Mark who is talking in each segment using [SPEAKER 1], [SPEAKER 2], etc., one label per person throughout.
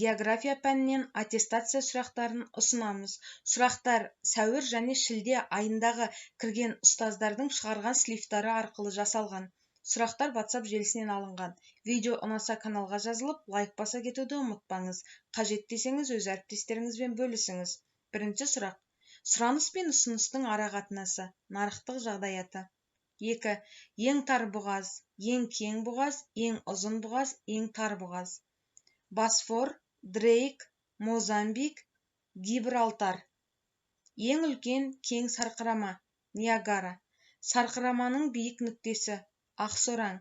[SPEAKER 1] География пәнінен аттестация сұрақтарын ұсынамыз. Сұрақтар сәуір және шілде айындағы кірген ұстаздардың шығарған слифтары арқылы жасалған. Сұрақтар WhatsApp желісінен алынған. Видео ұнаса каналға жазылып, лайк баса кетуді ұмытпаңыз. Қажет десеңіз өз әріптестеріңізбен бөлісіңіз. Бірінші сұрақ. Сұраныс пен ұсыныстың арақатынасы, нарықтық жағдаяты. 2. Ең тар бұғаз, ең кең бұғаз, ең ұзын бұғаз, ең тар бұғаз. Босфор, Дрейк, Мозамбик, Гибралтар. Ең үлкен кең сарқырама, Ниагара. Сарқыраманың биік нүктесі, Ақсораң.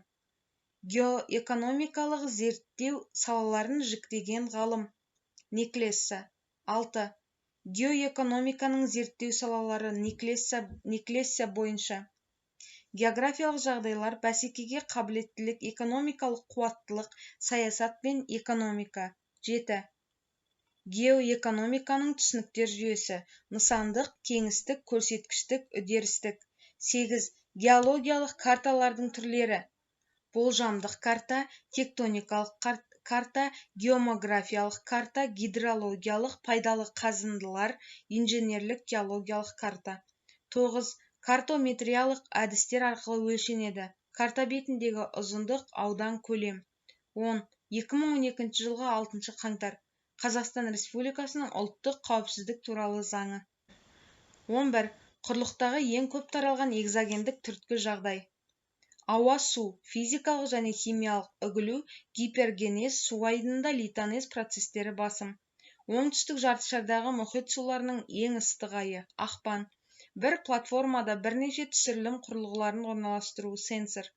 [SPEAKER 1] Геоэкономикалық зерттеу салаларын жіктеген ғалым, Неклесса. 6. Геоэкономиканың зерттеу салалары Неклесса бойынша. Географиялық жағдайлар, бәсекеге қабілеттілік, экономикалық қуаттылық, саясат пен экономика. 7. Геоэкономиканың түсініктер жүйесі, нысандық, кеңістік, көрсеткіштік, үдерістік. 8. Геологиялық карталардың түрлері. Болжамдық карта, тектоникалық карта, геоморфологиялық карта, гидрологиялық, пайдалы қазындылар, инженерлік геологиялық карта. 9. Картометриялық әдістер арқылы өлшенеді. Карта бетіндегі ұзындық, аудан, көлем. 10. 2012 жылғы 6 қаңтар. Қазақстан Республикасының ұлттық қауіпсіздік туралы заңы. 11. Құрлықтағы ең көп таралған экзогендік түрткі жағдай. Ауа, су, физикалық және химиялық үгілу, гипергенез, су айдынында литонез процестері басым. Оңтүстік жартышардағы мұхит суларының ең ыстық айы, ақпан. Бір платформада бірнеше түсірілім құрылғыларын орналастыру, сенсор.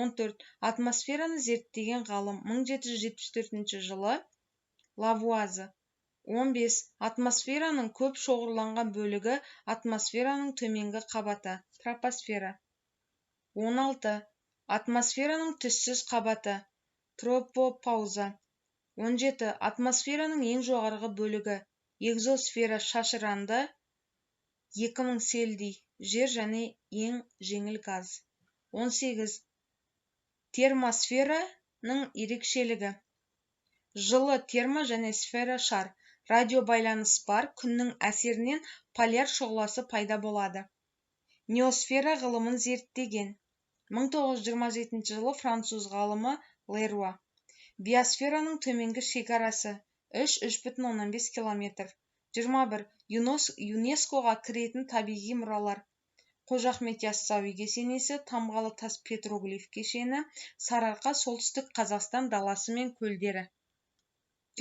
[SPEAKER 1] 14. Атмосфераны зерттеген ғалым, 1774 жылы, Лавуазы. 15. Атмосфераның көп шоғырланған бөлігі атмосфераның төменгі қабаты, тропосфера. 16. Атмосфераның түссіз қабаты, тропопауза. 17. Атмосфераның ең жоғарғы бөлігі, экзосфера шашыранды, 2000 Цельсий, жер және ең жеңіл газ. 18. Термосфераның ерекшелігі. Жылы термо және сфера шар. Радиобайланыс бар, күннің әсерінен поляр шұғыласы пайда болады. Неосфера ғылымын зерттеген. 1927 жылы француз ғалымы Леруа. Биосфераның төменгі шекарасы 3,15 километр. 21. ЮНЕСКО-ға кіретін табиғи мұралар. Қожа Ахмет Яссауи кесенесі, Тамғалы тас петроглиф кешені, Сарыарқа, солтүстік Қазақстан даласы мен көлдері.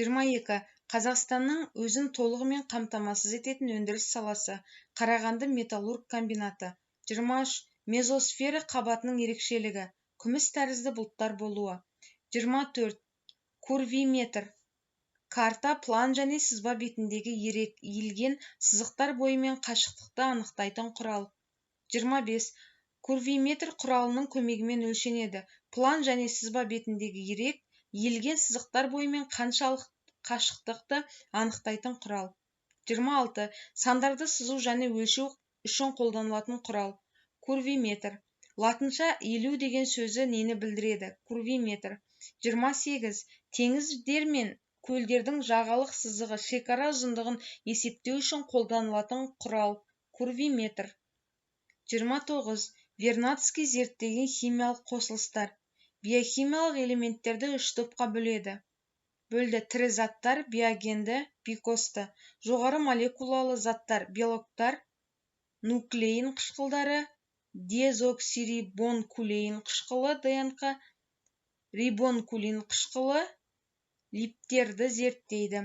[SPEAKER 1] 22. Қазақстанның өзін толығымен қамтамасыз ететін өндіріс саласы, Қарағанды металлург комбинаты. 23. Мезосфера қабатының ерекшелігі, күміс тәрізді бұлттар болуы. 24. Курвиметр. Карта, план және сызба бетіндегі иілген сызықтар бойымен қашықтықты анықтайтын құрал. 25. Курвиметр құралының көмегімен өлшенеді. План және сызба бетіндегі иілген сызықтар бойымен қаншалық қашықтықты анықтайтын құрал. 26. Сандарды сызу және өлшеу үшін қолданылатын құрал. Курвиметр. Латынша иілу деген сөзі нені білдіреді? Курвиметр. 28. Теңіздер мен көлдердің жағалық сызығы, шекара ұзындығын есептеу үшін қолданылатын құрал. Курвиметр. 29. Вернадский зерттеген химиялық қосылыстар. Биохимиялық элементтерді 3 топқа бөлді. Тірі заттар, биогенді, бейкосты. Жоғары молекулалы заттар, белоктар, нуклеин қышқылдары, дезоксирибонкулеин қышқылы, ДНК, рибонкулин қышқылы, липтерді зерттейді.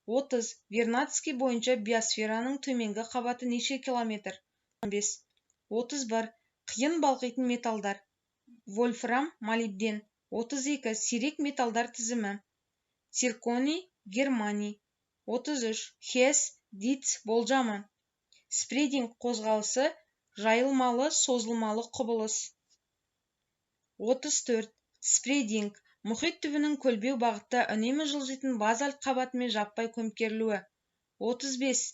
[SPEAKER 1] 30. Вернадский бойынша биосфераның төменгі қабаты неше километр? 15. 31. Қиын балқитын металдар. Вольфрам, молибден. 32. Сирек металдар тізімі. Цирконий, германий. 33. Хесс, Диц болжамы. Спрединг қозғалысы, жайылмалы, созылмалы құбылыс. 34. Спрединг, мұхит түбінің көлбеу бағытта үнемі жылжитын базальт қабатымен жаппай көмкерілуі. 35.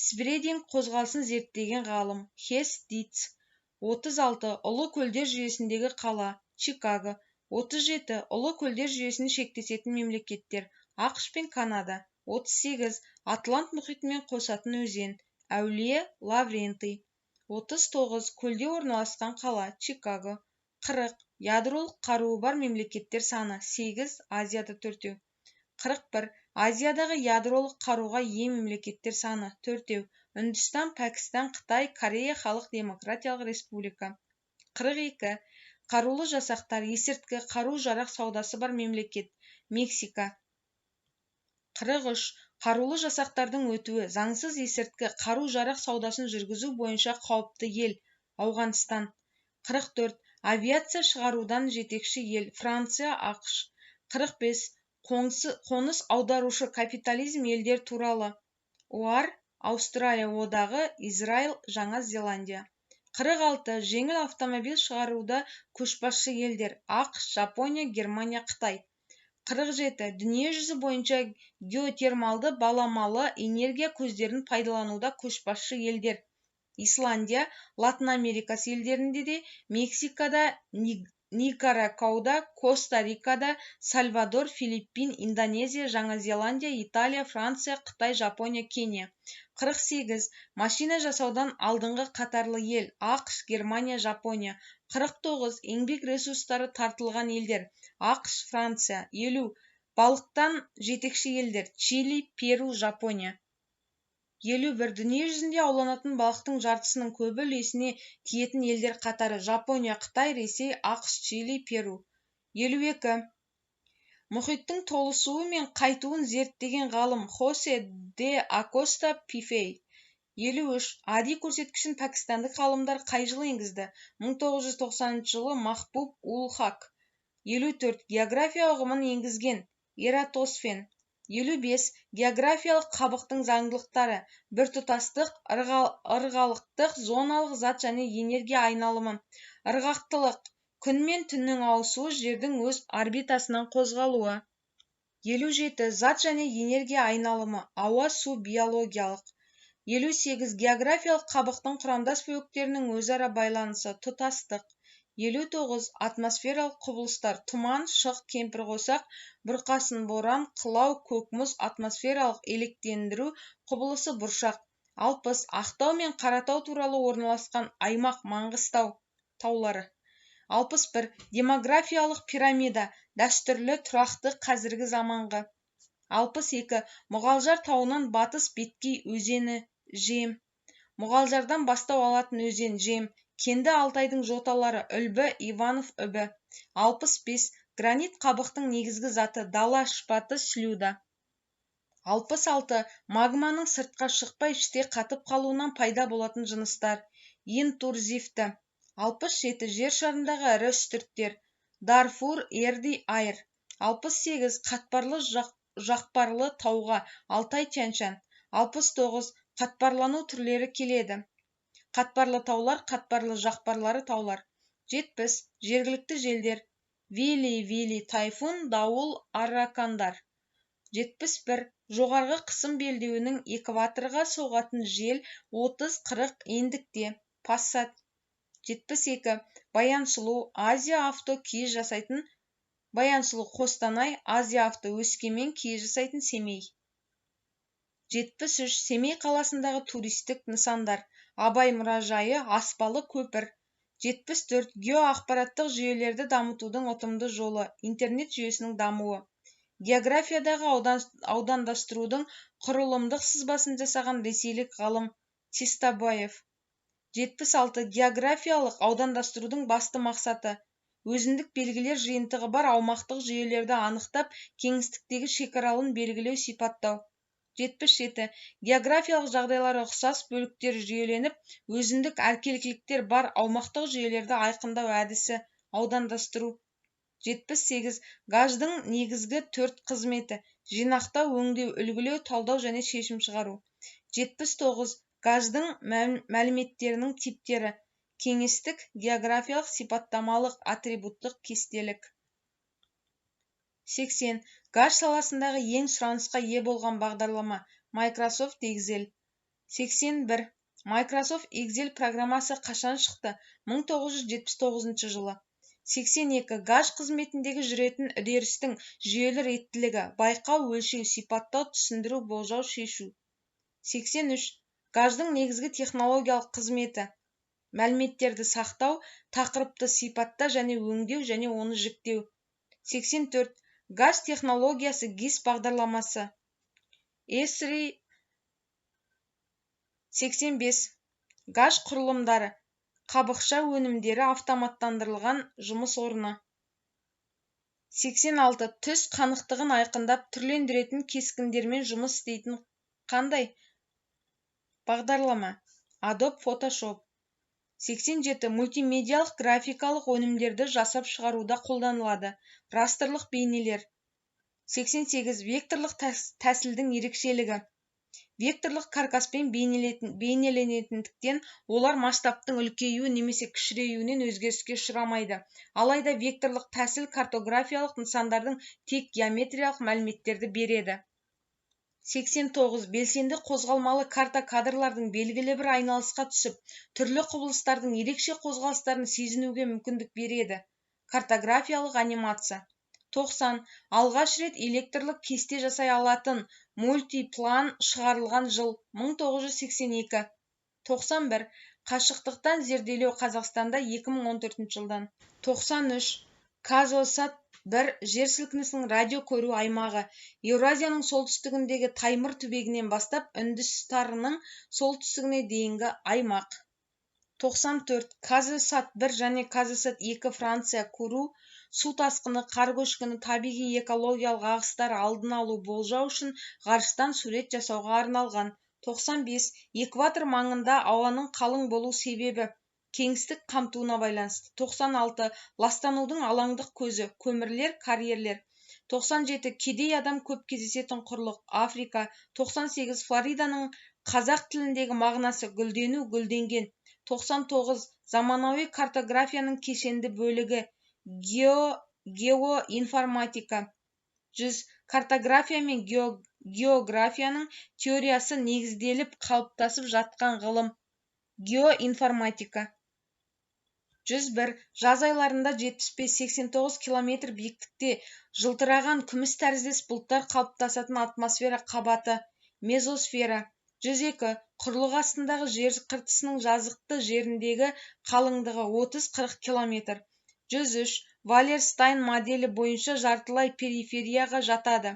[SPEAKER 1] Спрединг қозғалысын зерттеген ғалым, Хесс, Диц. 36. Ұлы көлдер жүйесіндегі қала, Чикаго. 37. Ұлы көлдер жүйесін шектесетін мемлекеттер, ақш пен Канада. 38 Атлант мұхитымен қосатын өзен. Әулие Лаврентий. 39 көлде орналасқан қала Чикаго. 40 ядролық қаруы бар мемлекеттер саны 8 Азияда 4. 41 Азиядағы ядролық қаруға ие мемлекеттер саны 4. Үндістан, Пәкістан, Қытай, Корея Халық Демократиялық Республика. 42 қарулы жасақтар, есірткі, қару-жарақ саудасы бар мемлекет Мексика. 43 қарулы жасақтардың өтуі, заңсыз есірткі, қару-жарақ саудасын жүргізу бойынша қауіпті ел Ауғанстан. 44 авиация шығарудан жетекші ел Франция, ақш. 45 қоныс аударушы капитализм елдер туралы ОАР, Аустралия одағы, Израиль, Жаңа Зеландия. 46 жеңіл автомобиль шығаруда көшбасшы елдер ақш, Жапония, Германия, Қытай. 47 дүниежүзі бойынша геотермалды баламалы энергия көздерін пайдалануда көшбасшы елдер Исландия, Латын Америкасы елдерінде де, Мексикада, Никарагуада, Коста-Рикада, Сальвадор, Филиппин, Индонезия, Жаңа Зеландия, Италия, Франция, Қытай, Жапония, Кения. 48 машина жасаудан алдыңғы қатарлы ел ақш, Германия, Жапония. 49 еңбек ресурстары тартылған елдер ақш, Франция. 50 балықтан жетекші елдер Чили, Перу, Жапония. 51 дүниежүзінде ауланатын балықтың жартысының көбі үлесіне тиетін елдер қатары Жапония, Қытай, Ресей, ақш, Чили, Перу. 52 мұхиттың толысуы мен қайтуын зерттеген ғалым Хосе де Акоста Пифей. 53 ади көрсеткішін пәкістандық ғалымдар қай жылы енгізді? 1990 жылы Махбуб ул Хак. 54 география ұғымын енгізген Эратосфен. 55 географиялық қабықтың заңдылықтары, біртұтастық, ырғалықтық, зоналық зат және энергия айналымы, ырғақтылық, күн мен түннің ауысуы, жердің өз орбитасынан қозғалуы. 57 зат және энергия айналымы, ауа, су, биологиялық. 58 географиялық қабықтың құрамдас бөліктерінің өзара байланысы, тұтастық. 59 атмосфералық құбылыстар, тұман, шық, кемпірқосақ, бұрқасын, боран, қылау, көкмұз, атмосфералық електендіру құбылысы, бұршақ. 60 Ақтау мен Қаратау туралы орналасқан аймақ Маңғыстау таулары. 61 демографиялық пирамида, дәстүрлі, тұрақты, қазіргі заманғы. 62 Мұғалжар тауынан батыс беткей өзені Жем. Мұғалжардан бастау алатын өзен Жем. Кенді Алтайдың жоталары Үлбі, Иванов үбі. 65 гранит қабықтың негізгі заты дала шпаты слюда. 66 магманың сыртқа шықпай іште қатып қалуынан пайда болатын жыныстар интрузивті. 67 жер шарындағы ірі үстірттер Дарфур, Эрди, Айр. 68 қатпарлы жақпарлы тауға Алтай, Тянь-Шань. 69 қатпарлану түрлері келеді. Қатпарлы таулар, қатпарлы жақпарлары таулар. 70 жергілікті желдер Вили, тайфун, дауыл, арракандар. 71 жоғарғы қысым белдеуінің экваторға соғатын жел 30-40 ендікте Пассат. 72 Баянсұлу, Азия авто киіз жасайтын Баянсұлу, Қостанай, Азия авто Өскемен киіз жасайтын Семей. 73 Семей қаласындағы туристік нысандар Абай мұражайы, Аспалы көпір. 74 геоақпараттық жүйелерді дамытудың ұтымды жолы интернет жүйесінің дамуы. Географиядағы аудандастырудың құрылымдық сызбасын жасаған ресейлік ғалым Тестабаев. 76 географиялық аудандастырудың басты мақсаты өзіндік белгілер жиынтығы бар аумақтық жүйелерді анықтап, кеңістіктегі шекаралын белгілеу, сипаттау. 77 географиялық жағдайлары ұқсас бөліктер жүйеленіп, өзіндік әркелкіліктер бар аумақтық жүйелерді айқындау әдісі аудандастыру. 78 гаждың негізгі 4 қызметі жинақтау, өңдеу, үлгілеу, талдау және шешім шығару. 79 гаждың мәліметтерінің типтері кеңістік, географиялық, сипаттамалық, атрибуттық, кестелік. 80 газ саласындағы ең сұранысқа ие болған бағдарлама Microsoft Excel. 81 Microsoft Excel программасы қашан шықты? 1979 жылы. 82. Гаж қызметіндегі жүретін үдерістің жүйелі реттілігі, байқау, өлшеу, сипаттау, түсіндіру, болжау, шешу. 83. Гаждың негізгі технологиялық қызметі: мәліметтерді сақтау, тақырыпты сипатта және өңдеу және оны жіктеу. 84. Гаж технологиясы ГИС бағдарламасы. ESRI. 85. Гаж құрылымдары: қабықша өнімдері автоматтандырылған жұмыс орны. 86. Түс қанықтығын айқындап, түрлендіретін кескіндермен жұмыс істейтін қандай бағдарлама? Adobe Photoshop. 87. Мультимедиалық графикалық өнімдерді жасап шығаруда қолданылады. Растрлық бейнелер. 88. Векторлық тәсілдің ерекшелігі: векторлық каркаспен бейнеленетіндіктен олар масштабтың үлкеюі немесе кішіреюінен өзгеріске ұшырамайды. Алайда векторлық тәсіл картографиялық нысандардың тек геометриялық мәліметтерді береді. 89. Белсенді қозғалмалы карта кадрлардың белгілі бір айналысқа түсіп, түрлі құбылыстардың ерекше қозғалыстарын сезінуге мүмкіндік береді. Картографиялық анимация. 90. Алғаш рет электрлік кесте жасай алатын мультиплан шығарылған жыл: 1982. 91. Қашықтықтан зерделеу Қазақстанда 2014 жылдан. 93. Казосат 1 жер сілкінісінің радио көру аймағы: Еуразияның солтүстігіндегі Таймыр түбегінен бастап Үндістанның солтүстігіне дейінгі аймақ. 94. Казосат 1 және Казосат 2 Франция көру, су тасқыны, қар көшкіні, табиғи экологиялық ағыстар алдын алу, болжау үшін ғарыштан сурет жасауға арналған. 95. Экватор маңында ауаның қалың болу себебі: кеңістік қамтуына байланысты. 96. Ластанудың алаңдық көзі: көмірлер, карьерлер. 97. Кедей адам көп кездесетін құрлық: Африка. 98. Флориданың қазақ тіліндегі мағынасы: гүлдену, гүлденген. 99. Заманауи картографияның кешенді бөлігі: геоинформатика. 100. Картография мен географияның теориясы негізделіп қалыптасып жатқан ғылым: геоинформатика. 101. Жаз айларында 75-89 км биіктікте жылтыраған күміс тәріздес бұлттар қалыптасатын атмосфера қабаты: мезосфера. 102. Құрлық астындағы жер қыртысының жазықты жеріндегі қалыңдығы 30-40 км. 103. Валерстайн моделі бойынша жартылай периферияға жатады.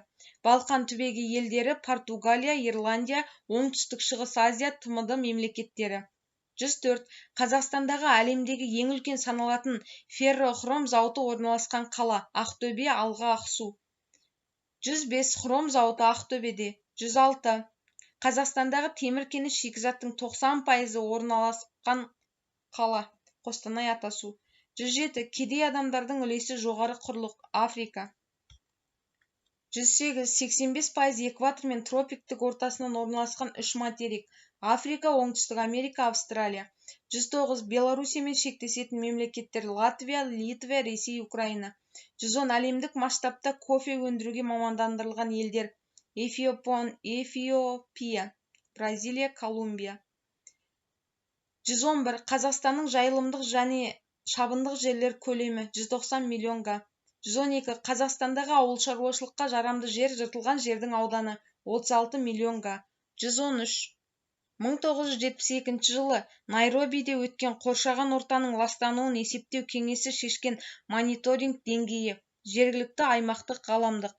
[SPEAKER 1] Балқан түбегі елдері: Португалия, Ирландия, Оңтүстік-шығыс Азия, ТМД мемлекеттері. 104. Қазақстандағы әлемдегі ең үлкен саналатын феррохром зауыты орналасқан қала: Ақтөбе, Алға, Ақсу. 105. Хром зауыты Ақтөбеде. 106. Қазақстандағы темір кені шикізаттың 90% орналасқан қала: Қостанай, Атасу. 107. Кедей адамдардың үлесі жоғары құрлық: Африка. 108. 85% экватор мен тропиктік ортасынан орналасқан 3 материк: Африка, Оңтүстік Америка, Австралия. 109. Белоруссиямен шектесетін мемлекеттер: Латвия, Литва, Ресей, Украина. 110. Әлемдік масштабта кофе өндіруге мамандандырылған елдер: Эфиопия, Бразилия, Колумбия. 111. Қазақстанның жайылымдық және шабындық жерлер көлемі: 190 миллион га. 112. Қазақстандағы ауыл шаруашылыққа жарамды жер жыртылған жердің ауданы: 36 миллион га. 113. 1972 жылы Найробиде өткен қоршаған ортаның ластануын есептеу кеңесі шешкен мониторинг деңгейі: жергілікті, аймақтық, ғаламдық.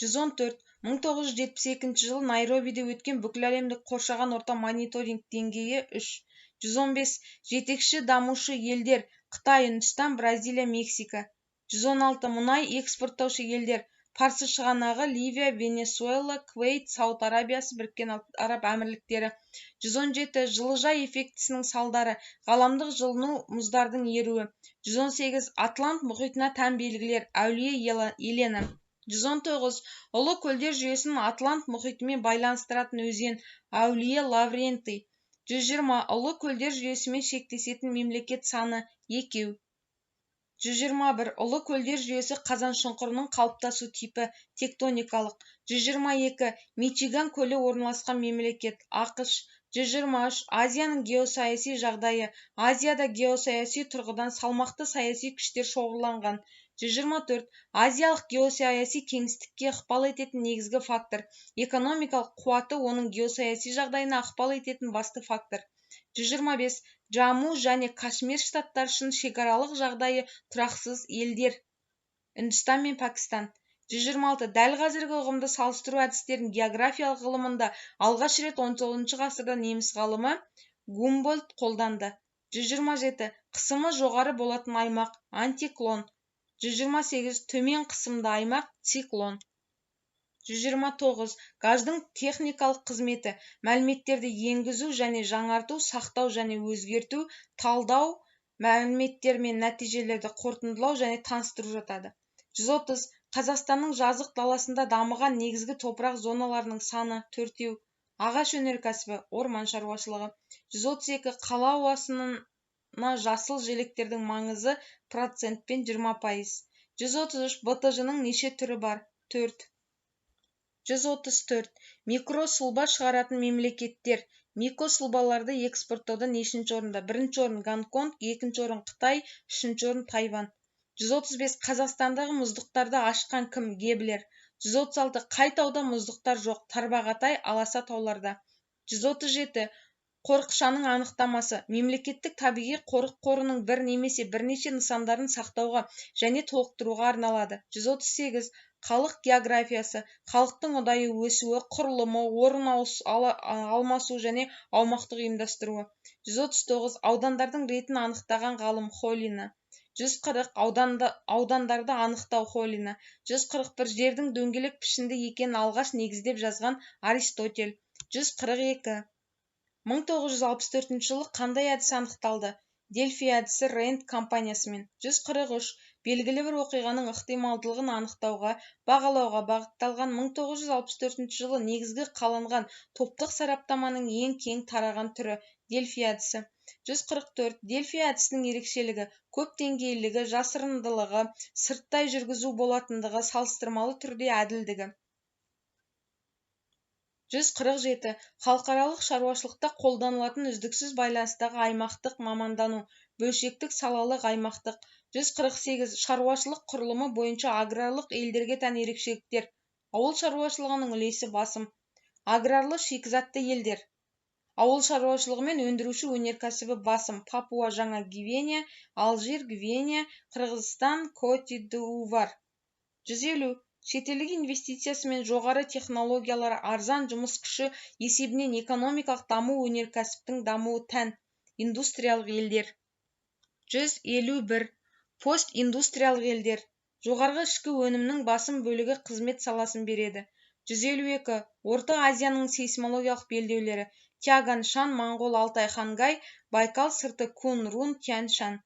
[SPEAKER 1] 114. 1972 жылы Найробиде өткен бүкіләлемдік қоршаған орта мониторинг деңгейі 3. 115. Жетекші дамушы елдер: Қытай, Үндістан, Бразилия, Мексика. 116. Мұнай экспорттаушы елдер: Парсы шығанағы, Ливия, Венесуэла, Кувейт, Сауд Арабиясы, Біріккен Араб Әмірліктері. 117. Жылыжай эффектісінің салдары: ғаламдық жылыну, мұздардың еруі. 118. Атлант мұхитына тән белгілер: Әулие Елена. 119. Ұлы көлдер жүйесін Атлант мұхитымен байланыстыратын өзен: Әулие Лаврентий. 120. Ұлы көлдер жүйесімен шектесетін мемлекет саны: 2. 121. Ұлы көлдер жүйесі қазаншұңқырының қалыптасу типі: тектоникалық. 122. Мичиган көлі орналасқан мемлекет: ақш. 123. Азияның геосаяси жағдайы. Азияда геосаяси тұрғыдан салмақты саяси күштер шоғырланған. 124. Азиялық геосаяси кеңістікке ықпал ететін негізгі фактор. Экономикалық қуаты оның геосаяси жағдайына ықпал ететін басты фактор. 125. Джамму және Кашмир штаттары үшін шекаралық жағдайы тұрақсыз елдер. Үндістан мен Пәкістан. 126. Дәл қазіргі ұғымды салыстыру әдістерін географиялық ғылымында алғаш рет 19 ғасырда неміс ғалымы Гумбольдт қолданды. 127. Қысымы жоғары болатын аймақ антиклон. 128. Төмен қысымды аймақ циклон. 129. Газдың техникалық қызметі мәліметтерді енгізу және жаңарту, сақтау және өзгерту, талдау, мәліметтер мен нәтижелерді қорытындылау және таныстыру жатады. 130. Қазақстанның жазық даласында дамыған негізгі топырақ зоналарының саны 4. Ағаш өнеркәсібі, орман шаруашылығы. 132. Қала ауасына жасыл желектердің маңызы процентпен 20%. 133. БТЖ-ның неше түрі бар? 4. 134. Микросұлба шығаратын мемлекеттер. Микросұлбаларды экспорттауда нешінші орында? 1-ші орын Гонконг, 2-ші орын Қытай, 3-ші орын Тайвань. 135. Қазақстандағы мұздықтарды ашқан кім? Геблер. 136. Қай тауда мұздықтар жоқ? Тарбағатай, Аласа тауларда. 137. Қорықшаның анықтамасы. Мемлекеттік табиғи қорық қорының бір немесе бірнеше нысандарын сақтауға және толықтыруға арналады. 138. Халық географиясы. Халықтың ұдайы өсуі, құрылымы, орын алмасу және аумақтық ұйымдастыруы. 139. Аудандардың ретін анықтаған ғалым Холина. 140. Аудандарды анықтау Холина. 141. Жердің дөңгелек пішінді екенін алғаш негіздеп жазған Аристотель. 142. 1964 жылы қандай әдіс анықталды? Дельфи әдісі Рэнд компаниясымен. 143. Белгілі бір оқиғаның ықтималдылығын анықтауға, бағалауға бағытталған 1964 жылы негізгі қаланған топтық сараптаманың ең кең тараған түрі Дельфи әдісі. 144. Дельфи әдісінің ерекшелігі көп деңгейлігі, жасырындылығы, сырттай жүргізу болатындығы, салыстырмалы түрде әділдігі. 147. Халықаралық шаруашылықта қолданылатын үздіксіз байланыстағы аймақтық мамандану, бөлшектік салалық аймақтық. 148. Шаруашылық құрылымы бойынша аграрлық елдерге тән ерекшеліктер. Ауыл шаруашылығының үлесі басым. Аграрлы шикізатты елдер. Ауыл шаруашылығы мен өндіруші өнеркәсібі басым. Папуа Жаңа Гвинея, Алжир, Гвинея, Қырғызстан, Коти-д-Ивуар. 150. Шетелдік инвестициясы мен жоғары технологиялары, арзан жұмыс күші есебінен экономикалық даму өнеркәсіптің дамуы тән. Индустриялық елдер. 151. Постиндустриялық елдер. Жоғарғы ішкі өнімнің басым бөлігі қызмет саласын береді. 152. Орта Азияның сейсмологиялық белдеулері. Тяган-Шан, Моңғол, Алтай, Хангай, Байкал сырты, Кун-Рун, Тянь-Шан.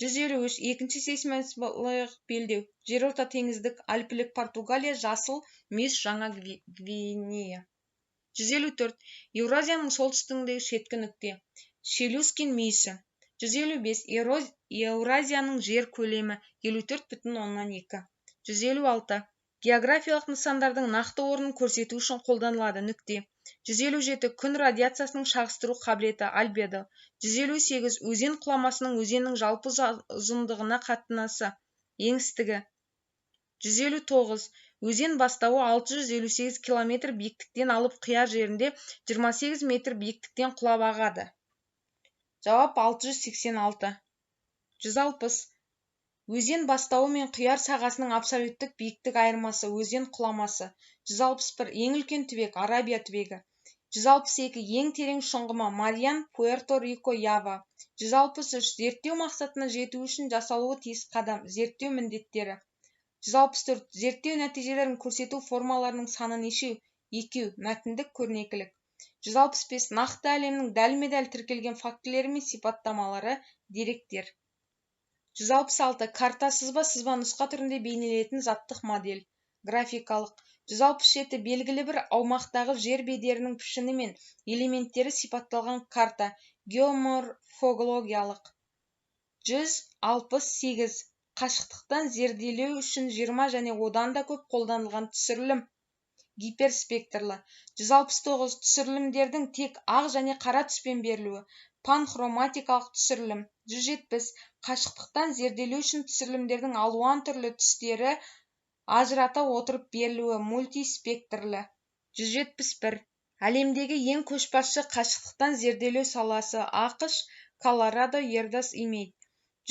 [SPEAKER 1] 153. Екінші сейсмологиялық белдеу. Жерорта теңіздік, Альпілік Португалия, Жасыл, Мыс, Жаңа Гвинея. 154. Еуразияның солтүстігіндегі шеткі нүкте. Челюскин мүйісі. 155. Еуразияның жер көлемі 54,2. 156. Географиялық нысандардың нақты орнын көрсету үшін қолданылады нүкте. 157. Күн радиациясының шағыстыру қабілеті альбедо. 158. Өзен құламасының өзеннің жалпы ұзындығына қатынасы еңістігі. 159. Өзен бастауы 658 км биіктіктен алып қияр жерінде 28 метр биіктіктен құлап ағады. Жауап 686. 160. Өзен бастауы мен қияр сағасының абсолюттік биіктік айырмасы өзен құламасы. 161. Ең үлкен түбек Арабия түбегі. 162. Ең терең шұңғыма Мариан, Пуэрто-Рико, Ява. 163. Зерттеу мақсатына жету үшін жасалуы тиіс қадам, зерттеу міндеттері. 164. Зерттеу нәтижелерін көрсету формаларының саны нешеу? 2. Мәтіндік көрнекілік. 165. Нақты әлемнің дәлме-дәл тіркелген фактілері мен сипаттамалары, деректер. 166. Карта сызба нұсқа түрінде бейнелетін заттық модель, графикалық. 167. Белгілі бір аумақтағы жер бедерінің пішіні мен элементтері сипатталған карта, геоморфологиялық. 168. Қашықтықтан зерделеу үшін 20 және одан да көп қолданылған түсірілім, гиперспектрлі. 169 түсірілімдердің тек ақ және қара түспен берілуі. Панхроматикалық түсірілім. 170 қашықтықтан зерделеу үшін түсірілімдердің алуан түрлі түстері ажырата отырып берілуі. Мультиспектрлі. 171 әлемдегі ең көшбасшы қашықтықтан зерделеу саласы. ақш, Колорадо, Ердас Имей.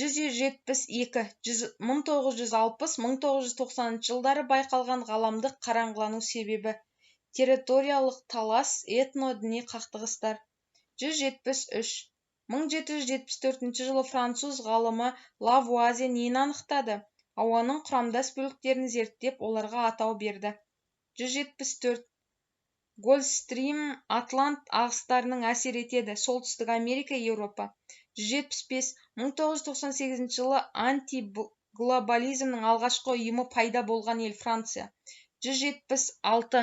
[SPEAKER 1] 172 1960-1990 жылдары байқалған ғаламдық қараңғылану себебі. Территориялық талас, этно-діни қақтығыстар. 173 1774 жылы француз ғалымы Лавуазье нені анықтады? Ауаның құрамдас бөліктерін зерттеп, оларға атау берді. 174 Гольфстрим Атлант ағыстарының әсер етеді. Солтүстік Америка, Еуропа. 175 1998 жылы антиглобализмнің алғашқы ұйымы пайда болған ел Франция. 176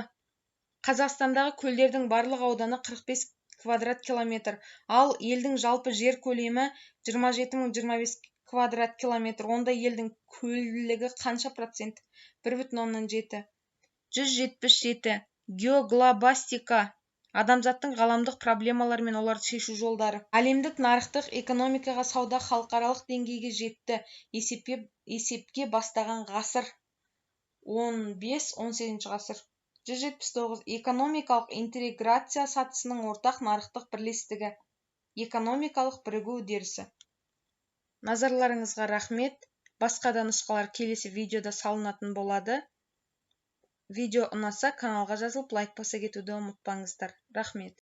[SPEAKER 1] Қазақстандағы көлдердің барлық ауданы 45 квадрат километр, ал елдің жалпы жер көлемі 27.025 квадрат километр. Онда елдің көлдігі қанша процент? 1,7. 177 Геоглобастика адамзаттың ғаламдық проблемалары мен оларды шешу жолдары. Әлемдік нарықтық экономикаға сауда халықаралық деңгейге жетті. Есепке бастаған ғасыр 15-18 ғасыр. 179 экономикалық интеграция сатысының ортақ нарықтық бірлестігі. Экономикалық бірігу үдерісі. Назарларыңызға рахмет. Басқа да нұсқалар келесі видеода салынатын болады. Видео ұнаса, каналға жазылып, лайк баса кетуді ұмытпаңыздар. Рахмет.